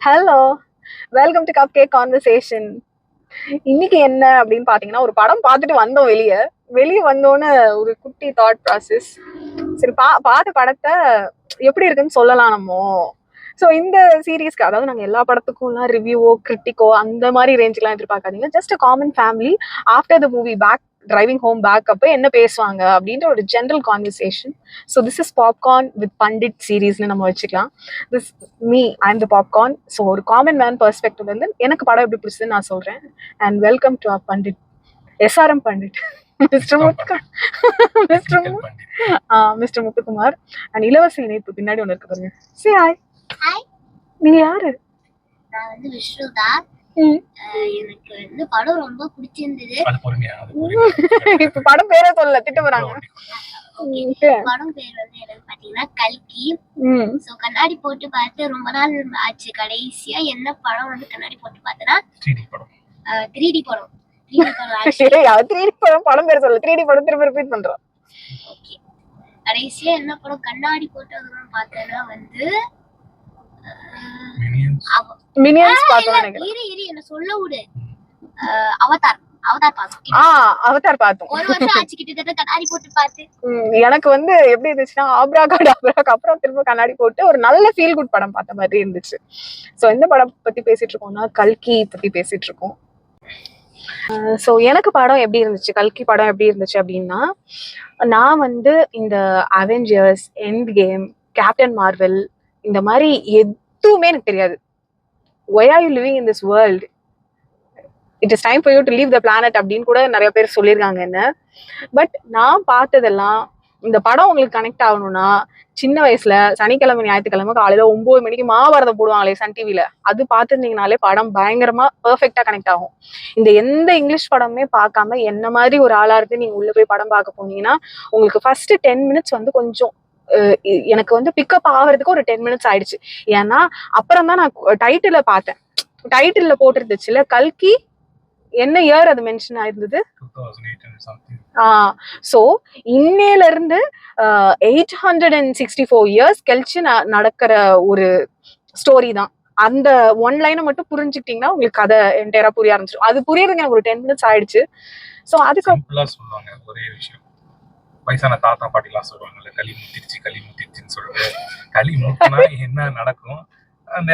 Hello, welcome to cup cake conversation. இன்னைக்கு என்ன அப்படின்னு பாத்தீங்கன்னா, ஒரு படம் பார்த்துட்டு வந்தோம் வெளியே. வெளியே வந்தோன்னு ஒரு குட்டி தாட் ப்ராசஸ். சரி, பார்த்த படத்தை எப்படி இருக்குன்னு சொல்லலாம் நம்ம. ஸோ இந்த சீரீஸ்க்கு, அதாவது நாங்கள் எல்லா படத்துக்கும்லாம் ரிவ்யூவோ கிரிட்டிக்கோ அந்த மாதிரி ரேஞ்சுலாம் எதிர்பார்க்காதீங்க. Just a common family after the movie back driving home back அப்போ என்ன பேசுவாங்க அப்படின்ற ஒரு general conversation. So this is popcorn with Pandit சீரீஸ்னு நம்ம வச்சுக்கலாம். This me I am the popcorn. So ஒரு காமன் மேன் பெர்ஸ்பெக்டிவ்ல இருந்து எனக்கு படம் எப்படி பிடிச்சதுன்னு நான் சொல்றேன். And welcome to our Pandit SRM Pandit mister Muthukumar and இலவச இணைப்பு பின்னாடி ஒன்று இருக்கு பாருங்க. சரி, ஹாய். நீங்க யாரு? நான் வந்து விஷ்ணுதா. எனக்கு வந்து படம் ரொம்ப பிடிச்சிருந்தது. இப்ப படம் பேரே சொல்லல, திட்ட போறாங்க. படம் பேர் வந்து என்னன்னு பாத்தீங்கன்னா கல்கி. சோ கண்ணாடி போட்டு பார்த்து ரொம்ப நாள் ஆச்சு. கடைசியா என்ன படம் வந்து கண்ணாடி போட்டு பார்த்தனா 3D படம். 3D படம். 3D படம் பேர் சொல்லல, 3D படம் திரும்ப ரிப்பீட் பண்றோம். ஓகே, கடைசியா என்ன படம் கண்ணாடி போட்டு பார்த்தனா வந்து மினியன்ஸ் பார்த்தோம் நினைக்கிறேன். இரு என்ன சொல்ல விடு. அவதார் பார்த்தோம். ஒரு வருஷம் ஆச்சு கிட்டத்தட்ட கண்ணாடி போட்டு பார்த்து. எனக்கு வந்து எப்படி இருந்துச்சுன்னா, ஆப்ராகாடாப்ராக்கு அப்புறம் திரும்ப கண்ணாடி போட்டு ஒரு நல்ல ஃபீல் குட் படம் பார்த்த மாதிரி இருந்துச்சு. ஸோ எந்த படம் பத்தி பேசிட்டு இருக்கோம்னா, கல்கி பத்தி பேசிட்டு இருக்கோம். ஸோ எனக்கு படம் எப்படி இருந்துச்சு, கல்கி படம் எப்படி இருந்துச்சு அப்படின்னா, நான் வந்து இந்த Avengers, end game, captain Marvel இந்த மாதிரி எதுவுமே எனக்கு தெரியாது. Why are you living in this world? It is time for you to leave the planet அப்படின்னு கூட நிறைய பேர் சொல்லியிருக்காங்க என்ன. பட் நான் பார்த்ததெல்லாம், இந்த படம் உங்களுக்கு கனெக்ட் ஆகணும்னா சின்ன வயசுல சனிக்கிழமை ஞாயிற்றுக்கிழமை காலையில 9 மணிக்கு மகாபாரதம் போடுவாங்களே சன் டிவில, அது பார்த்துருந்தீங்கனாலே படம் பயங்கரமா பெர்ஃபெக்டா கனெக்ட் ஆகும். இந்த எந்த இங்கிலீஷ் படமே பார்க்காம என்ன மாதிரி ஒரு ஆளா இருந்து நீங்க உள்ள போய் படம் பார்க்க போனீங்கன்னா, உங்களுக்கு ஃபர்ஸ்ட் 10 மினிட்ஸ் வந்து கொஞ்சம் எனக்கு வந்து பிக்கப் ஆகிறதுக்கு ஒரு 10 மினிட்ஸ் ஆயிடுச்சு. ஏன்னா அப்புறம் தான் நான் டைட்டில பார்த்தேன். டைட்டில்ல போட்டிருந்துச்சுல கல்கி, என்ன இயர் அது மென்ஷன் ஆயிருந்தது. ஸோ இன்னையில இருந்து 864 இயர்ஸ் கழிச்சு நடக்கிற ஒரு ஸ்டோரி தான். அந்த ஒன் லைனை மட்டும் புரிஞ்சுக்கிட்டீங்கன்னா உங்களுக்கு கதை என்டையரா புரிய ஆரம்பிச்சிடும். அது புரியறதுக்கு எனக்கு ஒரு 10 மினிட்ஸ் ஆயிடுச்சு. ஸோ அதுக்கு சொல்லுவாங்க ஒரே விஷயம், வயசான தாத்தா பாட்டிலாம் சொல்லுவாங்கல்ல, களி முத்திருச்சுன்னு சொல்லிட்டு, களி முத்தினா என்ன நடக்கும், அந்த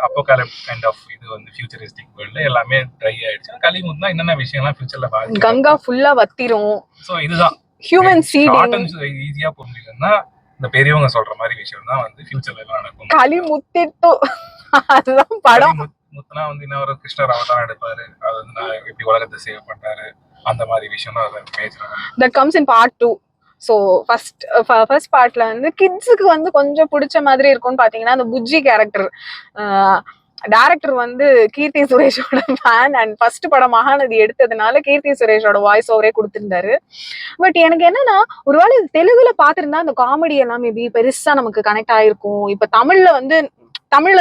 அப்போகாலிப்ஸ் கைண்ட் ஆஃப் இது வந்து ஃபியூச்சரிஸ்டிக் வேர்ல்ட்ல எல்லாமே ட்ரை ஆயிடுச்சு. களி முத்தினா என்னென்ன விஷயம்லாம் ஃபியூச்சர்ல பாருங்க, கங்கா ஃபுல்லா வத்திரும். ஸோ இதுதான் ஹியூமன் சீடிங். ஈஸியா புரிஞ்சுக்கணும்னா இந்த பெரியவங்க சொல்ற மாதிரி விஷயம் தான் வந்து ஃபியூச்சர்ல எல்லாம் நடக்கும். களி முத்திட்டு அதுதான் படம். முத்துனா வந்து இன்னொரு கிருஷ்ணர் அவதாரம் எடுப்பாரு, அது வந்து நான் எப்படி உலகத்தை சேவ் பண்றாரு, அந்த மாதிரி விஷயம் தான் major. That comes in part 2. So first பார்ட்ல வந்து கிட்ஸுக்கு வந்து கொஞ்சம் பிடிச்ச மாதிரி இருக்கும்னு பாத்தீங்கன்னா, அந்த புஜ்ஜி கேரக்டர். டைரக்டர் வந்து கீர்த்தி சுரேஷோட ஃபேன் அண்ட் ஃபர்ஸ்ட் படம் மகாநதி எடுத்ததுனால கீர்த்தி சுரேஷோட வாய்ஸ் ஓவரே கொடுத்திருந்தாரு. பட் எனக்கு என்னன்னா, ஒருவேளை தெலுங்குல பாத்திருந்தா அந்த காமெடி எல்லாம் மேபி பெருசா நமக்கு கனெக்ட் ஆயிருக்கும். இப்ப தமிழ்ல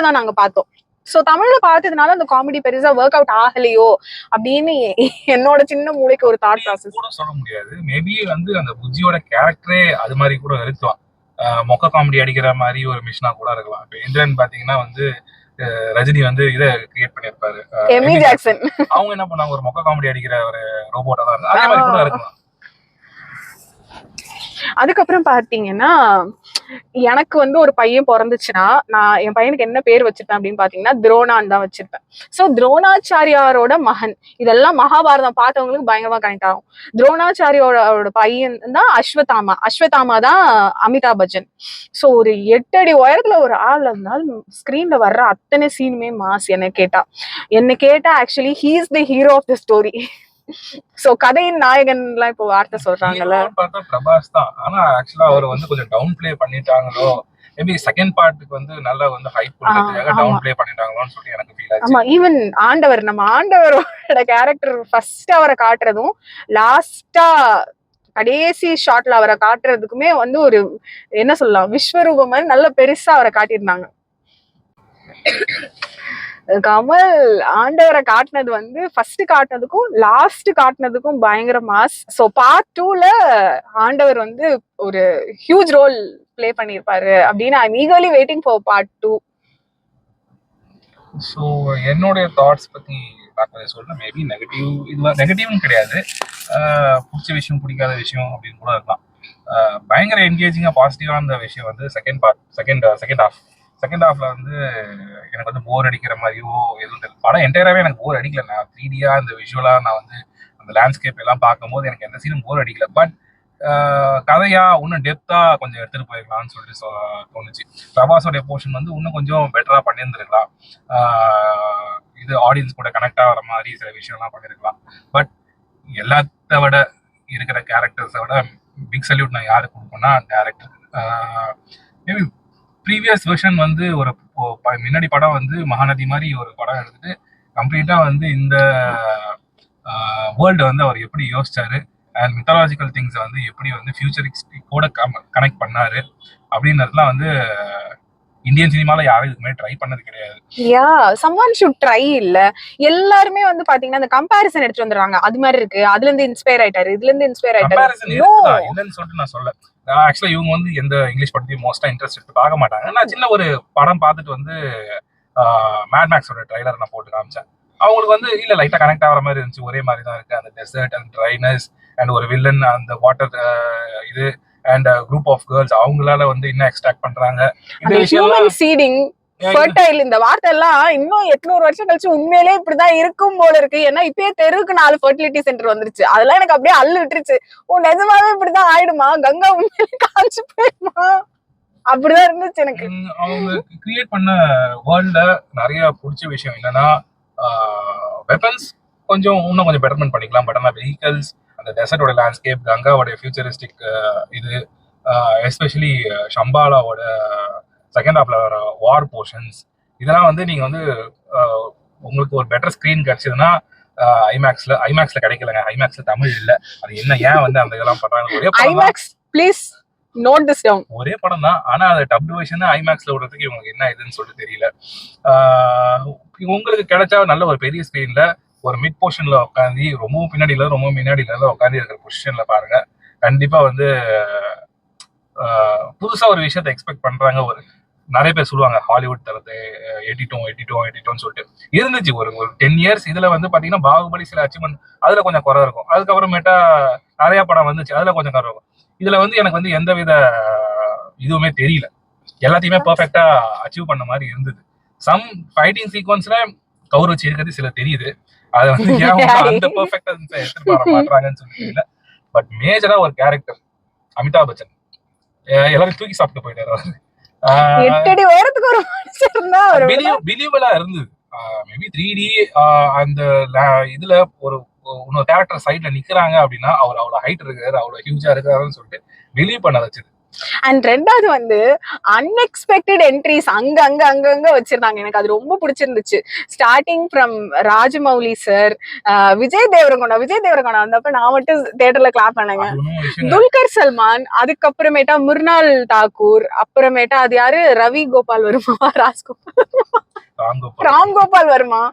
தான் நாங்க பார்த்தோம். ஸோ தமிழ்ல பார்த்ததுனால அந்த காமெடி பெருசா ஒர்க் அவுட் ஆகலையோ அப்படின்னு என்னோட சின்ன மூளைக்கு ஒரு தாட் ப்ராசஸ். கூட சொல்ல முடியாது. மேபி வந்து அந்த புஜ்ஜியோட கேரக்டரே அது மாதிரி கூட இருக்கலாம். மொக்க காமெடி அடிக்கிற மாதிரி ஒரு மிஷனா கூட இருக்கலாம். இப்போ இந்திரன் பாத்தீங்கன்னா வந்து ரஜினி வந்து இதை கிரியேட் பண்ணியிருப்பாரு, எமி ஜாக்சன். அவங்க என்ன பண்ணாங்க, ஒரு மொக்க காமெடி அடிக்கிற ஒரு ரோபோட்டா தான் அதே மாதிரி கூட இருக்கலாம். அதுக்கப்புறம் பாத்தீங்கன்னா, எனக்கு வந்து ஒரு பையன் பிறந்துச்சுன்னா நான் என் பையனுக்கு என்ன பேர் வச்சிருப்பேன் அப்படின்னு பாத்தீங்கன்னா துரோணான்னு தான் வச்சிருப்பேன். ஸோ துரோணாச்சாரியாரோட மகன், இதெல்லாம் மகாபாரதம் பார்த்தவங்களுக்கு பயங்கரமா கனெக்ட் ஆகும். துரோணாச்சாரியோட பையன் தான் அஸ்வத்தாமா தான் அமிதாப் பச்சன். ஸோ ஒரு 8 அடி உயரத்துல ஒரு ஆள் இருந்தாலும் ஸ்கிரீன்ல வர்ற அத்தனை சீனுமே மாஸ். என்ன கேட்டா actually he is the hero of the story. So கதையின் நாயகன் எல்லாம் இப்போ வார்த்தை சொல்றாங்கல்ல, பிரபாஸ் தான். ஆனா ஆக்சுவலா அவர் வந்து கொஞ்சம் டவுன் பிளே பண்ணிட்டாங்களோ, மேபி செகண்ட் பார்ட்டுக்கு வந்து நல்லா வந்து ஹைப் கொடுக்கிறதுக்காக டவுன் பிளே பண்ணிட்டாங்களோன்னு சொல்லி எனக்கு ஃபீல் ஆச்சு. ஆமா, ஈவன் நம்ம ஆண்டவரோட கேரக்டர் ஃபர்ஸ்ட் அவரை காட்டுறதும் லாஸ்டா கடைசி ஷாட்ல அவரை காட்டுறதுக்குமே வந்து ஒரு என்ன சொல்லலாம், விஸ்வரூபம் நல்ல பெருசா அவரை காட்டியிருந்தாங்க. கமல் ஆண்டவரை காட்டினது வந்து ஃபர்ஸ்ட் காட்டினதுக்கும் லாஸ்ட் காட்டினதுக்கும் பயங்கர மாஸ். ஸோ பார்ட் 2ல ஆண்டவர் வந்து ஒரு ஹியூஜ் ரோல் பிளே பண்ணியிருப்பாரு அப்படின்னு I am eagerly waiting for part 2. So என்னுடைய தாட்ஸ் பற்றி பார்க்கறத சொல்கிறேன். மேபி நெகட்டிவ் இது நெகட்டிவ்னு கிடையாது, பிடிச்ச விஷயம் பிடிக்காத விஷயம் அப்படின்னு கூட இருக்கலாம். பயங்கர என்கேஜிங்காக பாசிட்டிவாக இருந்த விஷயம் வந்து செகண்ட் ஹாஃப்ல வந்து எனக்கு வந்து போர் அடிக்கிற மாதிரியோ எதுவும் தெரியல. படம் என்டையராகவே எனக்கு போர் அடிக்கல. நான் 3Dயாக அந்த விஷுவலாக நான் வந்து அந்த லேண்ட்ஸ்கேப் எல்லாம் பார்க்கும்போது எனக்கு எந்த சீனும் போர் அடிக்கல. பட் கதையா இன்னும் டெப்தா கொஞ்சம் எடுத்துட்டு போயிருக்கலாம்னு சொல்லிட்டு தோணுச்சு. பிரபாஸோடைய போர்ஷன் வந்து இன்னும் கொஞ்சம் பெட்டரா பண்ணியிருந்திருக்கலாம். இது ஆடியன்ஸ் கூட கனெக்ட் ஆகிற மாதிரி சில விஷயம்லாம் பண்ணியிருக்கலாம். பட் எல்லாத்த விட இருக்கிற கேரக்டர்ஸை விட பிக் சல்யூட் நான் யாருக்கு கொடுப்பேன்னா டேரக்டர். மேபி ப்ரீவியஸ் வெர்ஷன் வந்து ஒரு முன்னாடி படம் வந்து மகாநதி மாதிரி ஒரு படம் எடுத்துட்டு கம்ப்ளீட்டா வந்து இந்த வேர்ல்டு வந்து அவர் எப்படி யோசிச்சாரு அண்ட் மித்தாலஜிக்கல் திங்ஸை வந்து எப்படி வந்து ஃபியூச்சரிஸ்டிக்கோட கனெக்ட் பண்ணாரு அப்படின்றதுலாம் வந்து இந்தியன் சினிமால யாரும் இதுக்கு மாதிரி ட்ரை பண்ணது கிடையாது. யா சம்வன் ஷுட் ட்ரை. இல்ல எல்லாருமே வந்து பாத்தீங்கன்னா அந்த கம்பேரிசன் எடுத்து வந்துறாங்க. அது மாதிரி இருக்கு, அதுல இருந்து இன்ஸ்பயர் ஆயிட்டாரு, இதுல இருந்து இன்ஸ்பயர் ஆயிட்டாரு. கம்பேரிசன் இல்லைன்னு சொல்லிட்டு நான் சொல்ல. ஆக்சுவலா இவங்க வந்து எந்த இங்கிலீஷ் படத்தையும் மோஸ்டா இன்ட்ரெஸ்ட் எடுத்து பார்க்க மாட்டாங்க. நான் சின்ன ஒரு படம் பார்த்துட்டு வந்து மேட் மேக்ஸோட ட்ரைலர் நான் போட்டு காமிச்சேன். அவங்களுக்கு வந்து இல்ல லைட்டா கனெக்ட் ஆகிற மாதிரி இருந்துச்சு. ஒரே மாதிரி தான் இருக்கு, அந்த டெசர்ட் அண்ட் ட்ரைனஸ் அண்ட் ஒரு வில்லன் அந்த வாட்டர் இது அண்ட் குரூப் ஆஃப் கேர்ள்ஸ் அவங்களால வந்து என்ன எக்ஸ்ட்ராக்ட் பண்றாங்க இந்த விஷயம் சீடிங் ஃபர்டைல் இந்த வார்த்தை எல்லாம் இன்னும் 800 வருஷம் கழிச்சு உண்மையிலே இப்படிதான் இருக்கும் போல இருக்கு. ஏன்னா இப்பயே தெருவுக்கு 4 ஃபர்டிலிட்டி சென்டர் வந்துருச்சு. அதெல்லாம் எனக்கு அப்படியே அள்ளு விட்டுருச்சு. நிஜமாவே இப்படிதான் ஆயிடுமா? கங்கா உண்மையிலே காய்ச்சி போயிடுமா? அப்படிதான் இருந்துச்சு எனக்கு. அவங்க கிரியேட் பண்ண வேர்ல்ட்ல நிறைய பிடிச்ச விஷயம் என்னன்னா வெப்பன்ஸ் கொஞ்சம் இன்னும் கொஞ்சம் பெட்டர்மெண்ட் பண்ணிக்கலாம். பட் ஆனால் வெஹிக்கல்ஸ், அந்த டெசர்ட்டோட லேண்ட்ஸ்கேப், கங்காவோட ஃபியூச்சரிஸ்டிக் இது, எஸ்பெஷலி ஷம்பாலாவோட செகண்ட் ஹாஃப்ல வர வார் போர்ஷன்ஸ், இதெல்லாம் வந்து நீங்க வந்து உங்களுக்கு ஒரு பெட்டர் ஸ்கிரீன் கிடைச்சதுன்னா ஐமேக்ஸ்ல கிடைக்கலங்க. ஐமேக்ஸ்ல தமிழ் இல்ல. அது என்ன ஏன் வந்து அந்த இதெல்லாம் பண்றாங்க? ஒரே IMAX please note this down. ஒரே படம் தான், ஆனா அது டப்டு வெர்ஷன் ஐமேக்ஸ்ல விடுறதுக்கு இவங்களுக்கு என்ன இதுன்னு சொல்லிட்டு தெரியல. உங்களுக்கு கிடைச்சா நல்ல ஒரு பெரிய ஸ்கிரீன்ல ஒரு மிட் போர்ஷன்ல உட்காந்து ரொம்ப பின்னாடியில உட்காந்து இருக்கிற பொசிஷன்ல பாருங்க. கண்டிப்பா வந்து புதுசா ஒரு விஷயத்த எக்ஸ்பெக்ட் பண்றாங்க. ஒரு நிறைய பேர் சொல்லுவாங்க ஹாலிவுட் தரது 82 சொல்லிட்டு இருந்துச்சு ஒரு 10 இயர்ஸ். இதுல வந்து பாத்தீங்கன்னா பாகுபலி சில அச்சீவ்மெண்ட் அதுல கொஞ்சம் குறை இருக்கும். அதுக்கப்புறமேட்டா நிறைய படம் வந்துச்சு, அதுல கொஞ்சம் குறை இருக்கும். இதுல வந்து எனக்கு வந்து எந்த வித இதுவுமே தெரியல. எல்லாத்தையுமே பெர்ஃபெக்டா அச்சீவ் பண்ண மாதிரி இருந்தது. சம் ஃபைட்டிங் சீக்வன்ஸ்ல கௌரவச்சு இருக்கிறது சில தெரியுது. அதை வந்து அந்த பெர்ஃபெக்டா எடுத்துட்டு வர மாட்டாங்கன்னு சொல்லி தெரியல. பட் மேஜரா ஒரு கேரக்டர் அமிதாப் பச்சன் எல்லாரும் தூக்கி சாப்பிட்டு போயிட்டாரு. பிலீவலா இருந்தது. மேபி 3D அந்த இதுல ஒரு இன்னொரு கேரக்டர் சைட்ல நிக்கிறாங்க அப்படின்னா அவர் அவ்வளவு ஹைட் இருக்காரு, அவ்வளவு ஹியூஜா இருக்காருன்னு சொல்லிட்டு பிலீவ் பண்ண வச்சது. அண்ட் ரெண்டாவது வந்து அன்எக்ஸ்பெக்டட் என்ட்ரிஸ் அங்க வச்சிருந்தாங்க. எனக்கு அது ரொம்ப பிடிச்சிருந்துச்சு. Starting from Rajamouli sir, Vijay Deverakonda வந்தப்ப நான் மட்டும் தியேட்டர்ல கிளாப் பண்ணேங்க. துல்கர் சல்மான், அதுக்கப்புறமேட்டா முர்னால் தாக்கூர், அப்புறமேட்டா அது யாரு ரவி கோபால் வருமா, ராம்கோபால் வருமா,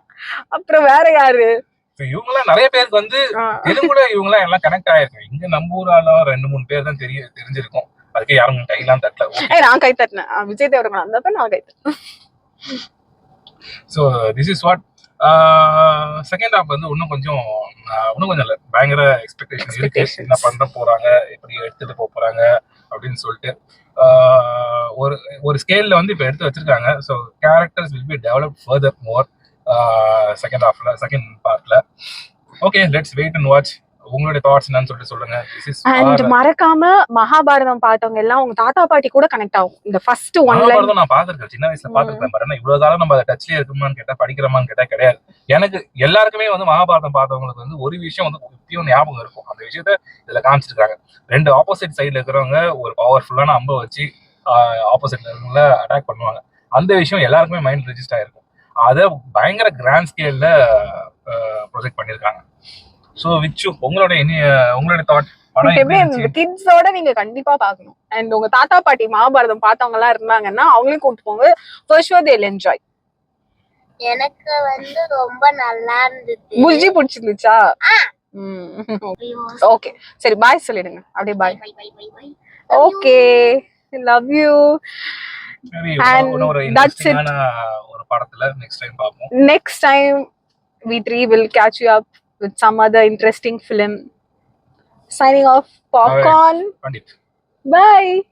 அப்புறம் வேற யாரு, இவங்கெல்லாம் நிறைய பேருக்கு வந்து தெலுங்குல இவங்கெல்லாம் எல்லாம் கனெக்ட் ஆயிருக்கு. இங்க நம்ம ஊரால 2-3 பேர் தான் தெரிஞ்சிருக்கும். அதுக்கு யாரும் கையெல்லாம் தட்டல. நான் கை தட்டினேன். விஜய் தேவரகொண்டா வந்தப்ப நான் கை தட்டினேன். So this is what. Second half வந்து இன்னும் கொஞ்சம் இல்லை, பயங்கர எக்ஸ்பெக்டேஷன் இருக்கு. என்ன பண்ண போறாங்க, எப்படி எடுத்துட்டு போறாங்க அப்படின்னு சொல்லிட்டு ஒரு ஸ்கேல்ல வந்து இப்ப எடுத்து வச்சிருக்காங்க. So characters will be develop further more second ஹாஃப்ல, செகண்ட் பார்ட்ல. Okay, let's wait and watch. உங்களுடைய தாட்ஸ் என்னன்னு சொல்லிட்டு சொல்லுங்க. அண்ட் மறக்காம மகாபாரதம் பார்த்தவங்க எல்லாம் உங்க தாத்தா பாட்டி கூட கனெக்ட் ஆகும். இந்த ஃபர்ஸ்ட் ஒன் லைன் நான் பாத்துருக்கேன், சின்ன வயசுல பாத்துருக்கேன். பட் இவ்வளவு காலம் நம்ம அதை டச்லயே இருக்குமான்னு கேட்டா, படிக்கிறோமான்னு கேட்டா கிடையாது. எனக்கு எல்லாருக்குமே வந்து மகாபாரதம் பார்த்தவங்களுக்கு வந்து ஒரு விஷயம் வந்து இப்பயும் ஞாபகம் இருக்கும். அந்த விஷயத்த இதுல காமிச்சிருக்காங்க. 2 ஆப்போசிட் சைட்ல இருக்கிறவங்க ஒரு பவர்ஃபுல்லான அம்பை வச்சு ஆப்போசிட்ல இருக்கிறவங்கள அட்டாக் பண்ணுவாங்க. அந்த விஷயம் எல்லாருக்குமே மைண்ட் ரெஜிஸ்டர் ஆயிருக்கும். அதை பயங்கர கிராண்ட் ஸ்கேல்ல ப்ரொஜெக்ட் பண்ணிருக்காங்க. சோ விச்சு உங்களுடைய தாட். கிட்ஸோட நீங்க கண்டிப்பா பாக்கணும். அண்ட் உங்க தாத்தா பாட்டி மகாபாரதம் பார்த்தவங்க எல்லாம் இருந்தாங்கன்னா அவங்களையும் கூட்டு போங்க. First show they'll enjoy. எனக்கு வந்து ரொம்ப நல்லா இருந்துச்சு. புஜ்ஜி பிடிச்சிருந்துச்சா? ஓகே சரி, பாய் சொல்லிடுங்க. அப்படியே பாய். Okay, love you. சரி, And ஒரு that's it. இன்ட்ரெஸ்டிங்கான ஒரு படத்துல நெக்ஸ்ட் டைம் பார்ப்போம். Next time, we three will catch you up with some other interesting film. Signing off, Popcorn. Pandit. Bye.